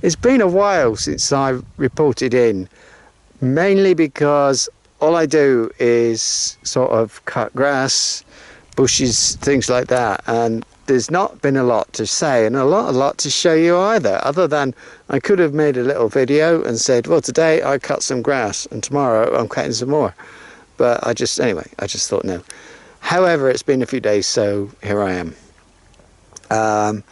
It's been a while since I reported in, mainly because all I do is sort of cut grass, bushes, things like that, and there's not been a lot to say and a lot to show you either, other than I could have made a little video and said, well, today I cut some grass and tomorrow I'm cutting some more. But I just thought no. However, it's been a few days, so here I am.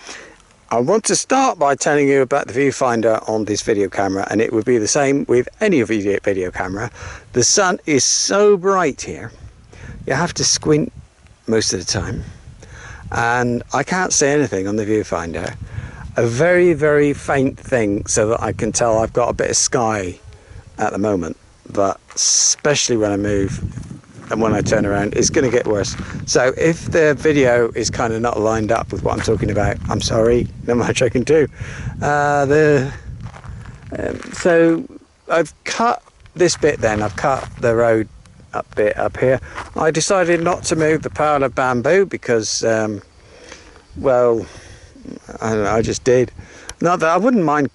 I want to start by telling you about the viewfinder on this video camera, and it would be the same with any video camera. The sun is so bright here, you have to squint most of the time, and I can't see anything on the viewfinder. A very, very faint thing so that I can tell I've got a bit of sky at the moment, but especially when I move and when I turn around, it's going to get worse. So if the video is kind of not lined up with what I'm talking about, I'm sorry, not much I can do. So I've cut this bit then, I've cut the road bit up here. I decided not to move the pile of bamboo because, well, I don't know, I just did. Not that I wouldn't mind,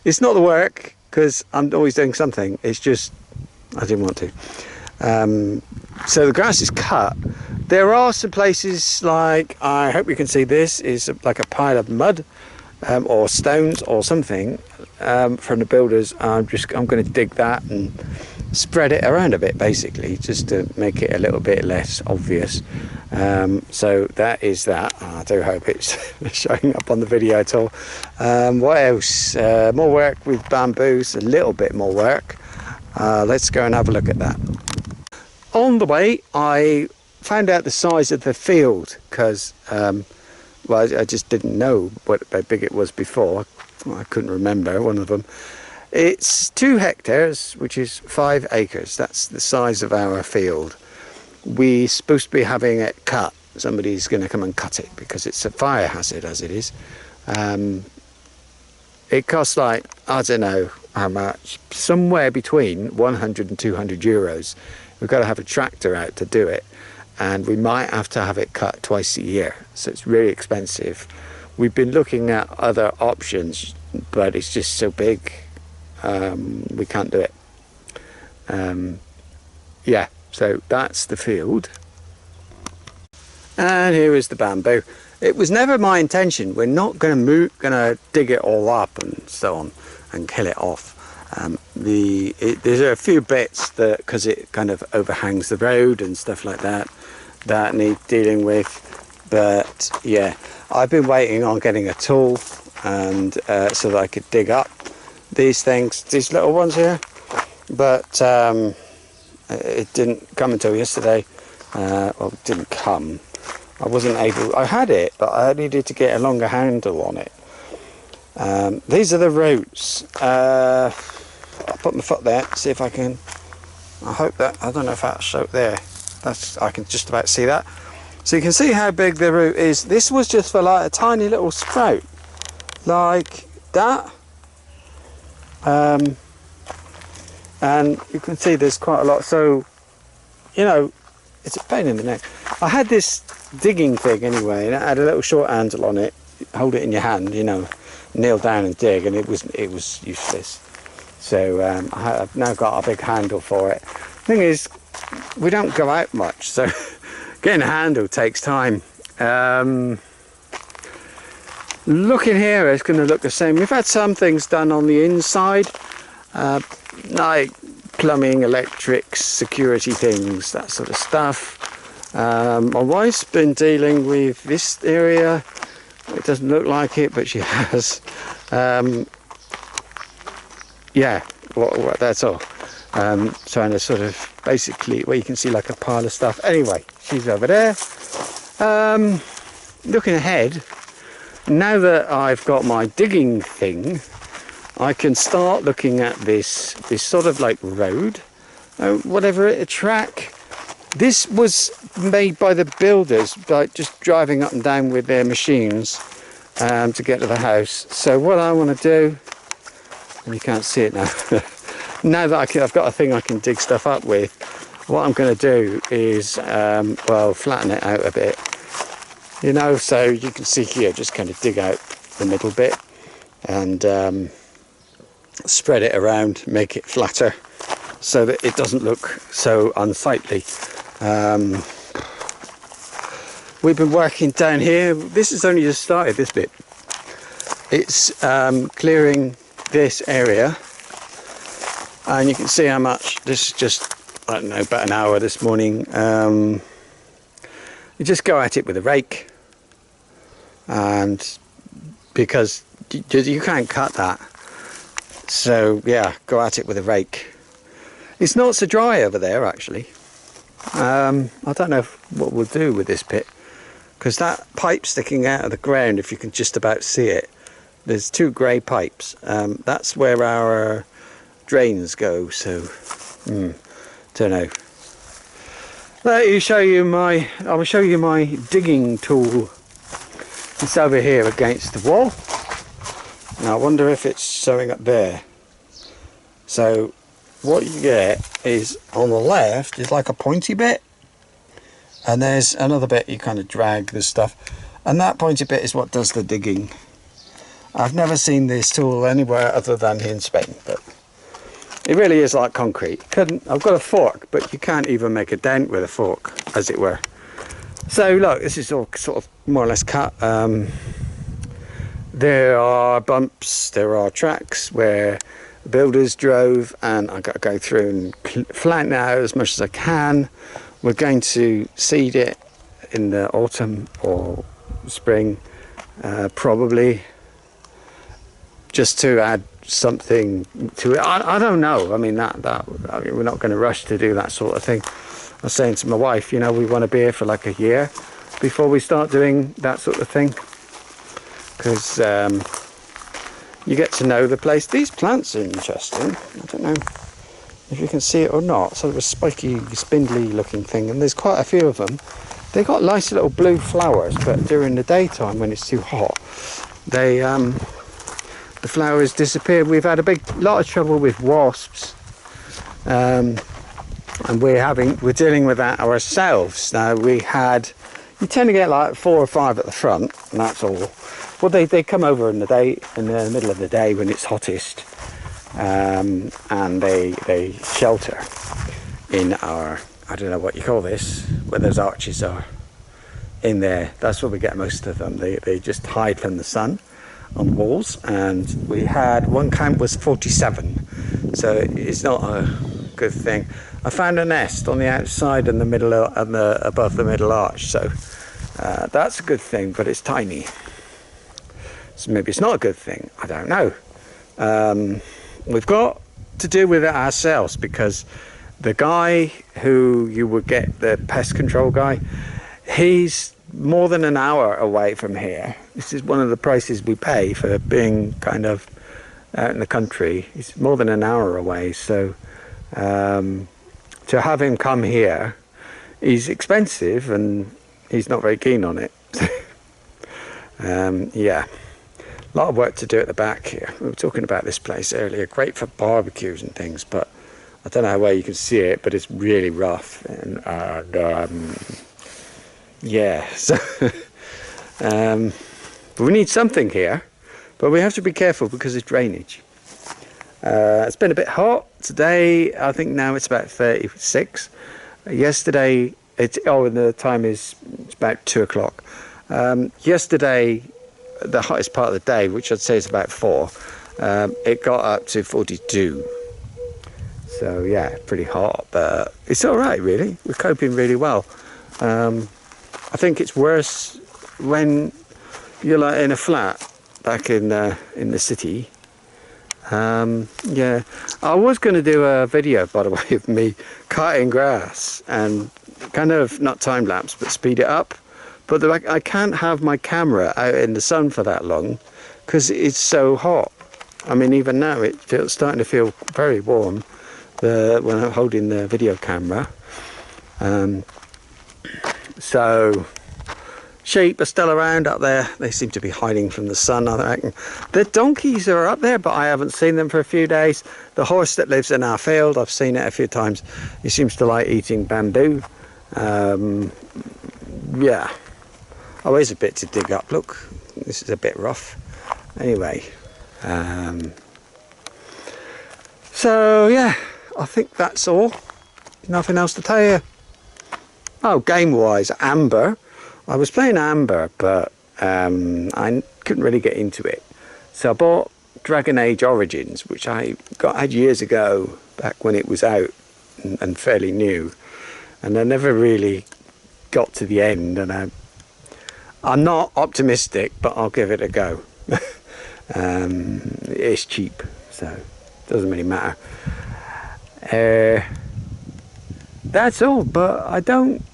it's not the work, because I'm always doing something, it's just, I didn't want to. So the grass is cut. There are some places, like, I hope you can see this, is like a pile of mud or stones or something from the builders. I'm going to dig that and spread it around a bit, basically, just to make it a little bit less obvious. So that is that. I do hope it's showing up on the video at all. What else? More work with bamboos, a little bit more work. Let's go and have a look at that. On the way, I found out the size of the field because, well, I just didn't know how big it was before. Well, I couldn't remember one of them. It's 2 hectares, which is 5 acres. That's the size of our field. We're supposed to be having it cut. Somebody's going to come and cut it because it's a fire hazard as it is. It costs, like, I don't know how much, somewhere between 100 and 200 euros. We've got to have a tractor out to do it, and we might have to have it cut twice a year, so it's really expensive. We've been looking at other options, but it's just so big, we can't do it. Yeah, so that's the field, and here is the bamboo. It was never my intention. We're not going to dig it all up and so on and kill it off. There's a few bits that, because it kind of overhangs the road and stuff like that, that need dealing with. But yeah, I've been waiting on getting a tool and so that I could dig up these things, these little ones here. But it didn't come until yesterday. Well, it didn't come. I wasn't able. I had it, but I needed to get a longer handle on it. These are the roots. I'll put my foot there, see if I can. I hope that, I don't know if that'll show there. I can just about see that. So you can see how big the root is. This was just for like a tiny little sprout, like that. And you can see there's quite a lot. So, you know, it's a pain in the neck. I had this digging thing anyway, and it had a little short handle on it. Hold it in your hand, you know, kneel down and dig, and it was useless. So I've now got a big handle for it. Thing is, we don't go out much, so getting a handle takes time. Looking here, it's going to look the same. We've had some things done on the inside, like plumbing, electrics, security things, that sort of stuff. My wife's been dealing with this area. It doesn't look like it, but she has. Yeah, that's all. Trying to sort of basically, well, you can see like a pile of stuff. Anyway, she's over there. Looking ahead, now that I've got my digging thing, I can start looking at this sort of like road, whatever, a track. This was made by the builders, like just driving up and down with their machines to get to the house. So what I want to do, and you can't see it now, now that I've got a thing I can dig stuff up with, what I'm going to do is, well, flatten it out a bit, you know, so you can see here, just kind of dig out the middle bit, and spread it around, make it flatter so that it doesn't look so unsightly. We've been working down here. This has only just started, this bit. It's clearing this area, and you can see how much. This is just, I don't know, about an hour this morning. You just go at it with a rake, and because you can't cut that, so yeah, go at it with a rake. It's not so dry over there actually. I don't know what we'll do with this pit, because that pipe sticking out of the ground, if you can just about see it, there's two grey pipes. That's where our drains go, so don't know. Let me show you my, I will show you my digging tool. It's over here against the wall. Now I wonder if it's showing up there. So what you get is, on the left is like a pointy bit, and there's another bit you kind of drag the stuff, and that pointy bit is what does the digging. I've never seen this tool anywhere other than here in Spain, but it really is like concrete. I've got a fork, but you can't even make a dent with a fork, as it were. So look, this is all sort of more or less cut. There are bumps, there are tracks where the builders drove, and I've got to go through and flatten it out as much as I can. We're going to seed it in the autumn or spring, probably, just to add something to it. I don't know. I mean, I mean, we're not going to rush to do that sort of thing. I was saying to my wife, you know, we want to be here for like a year before we start doing that sort of thing, because you get to know the place. These plants are interesting. I don't know if you can see it or not. Sort of a spiky, spindly looking thing, and there's quite a few of them. They've got nice little blue flowers, but during the daytime when it's too hot, they the flowers disappear. We've had a lot of trouble with wasps, and we're dealing with that ourselves. Now you tend to get like 4 or 5 at the front, and that's all. Well, they come over in the middle of the day when it's hottest, and they shelter in our, I don't know what you call this, where those arches are in there. That's where we get most of them. They just hide from the sun on the walls, and we had one count was 47, so it's not a good thing. I found a nest on the outside in the middle above the middle arch, so that's a good thing, but it's tiny, so maybe it's not a good thing. I don't know. We've got to deal with it ourselves, because the guy who you would get, the pest control guy, he's more than an hour away from here. This is one of the prices we pay for being kind of out in the country. It's more than an hour away, so to have him come here, he's expensive and he's not very keen on it. Yeah, a lot of work to do at the back here. We were talking about this place earlier, great for barbecues and things, but I don't know how well you can see it, but it's really rough, and yeah, so we need something here, but we have to be careful because of drainage. It's been a bit hot today. I think now it's about 36. Yesterday, and the time is, it's about 2 o'clock. Yesterday, the hottest part of the day, which I'd say is about 4, it got up to 42. So yeah, pretty hot, but it's all right really. We're coping really well. I think it's worse when you're like in a flat back in the city. Yeah, I was going to do a video, by the way, of me cutting grass and kind of not time lapse but speed it up, but I can't have my camera out in the sun for that long because it's so hot. I mean, even now it's starting to feel very warm when I'm holding the video camera. So sheep are still around up there. They seem to be hiding from the sun, I reckon. The donkeys are up there, but I haven't seen them for a few days. The horse that lives in our field, I've seen it a few times. He seems to like eating bamboo. Yeah, always a bit to dig up. Look, this is a bit rough. Anyway, So yeah, I think that's all. Nothing else to tell you. Oh, game wise, Amber. I was playing Amber, but I couldn't really get into it. So I bought Dragon Age Origins, which I had years ago, back when it was out and fairly new. And I never really got to the end, and I'm not optimistic, but I'll give it a go. It's cheap, so it doesn't really matter. That's all, but I don't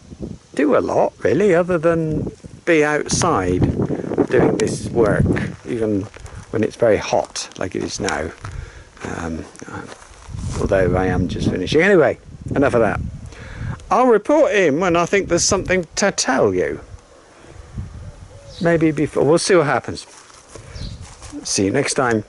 do a lot really, other than be outside doing this work, even when it's very hot like it is now. Although I am just finishing. Anyway, enough of that. I'll report in when I think there's something to tell you. Maybe before. We'll see what happens. See you next time.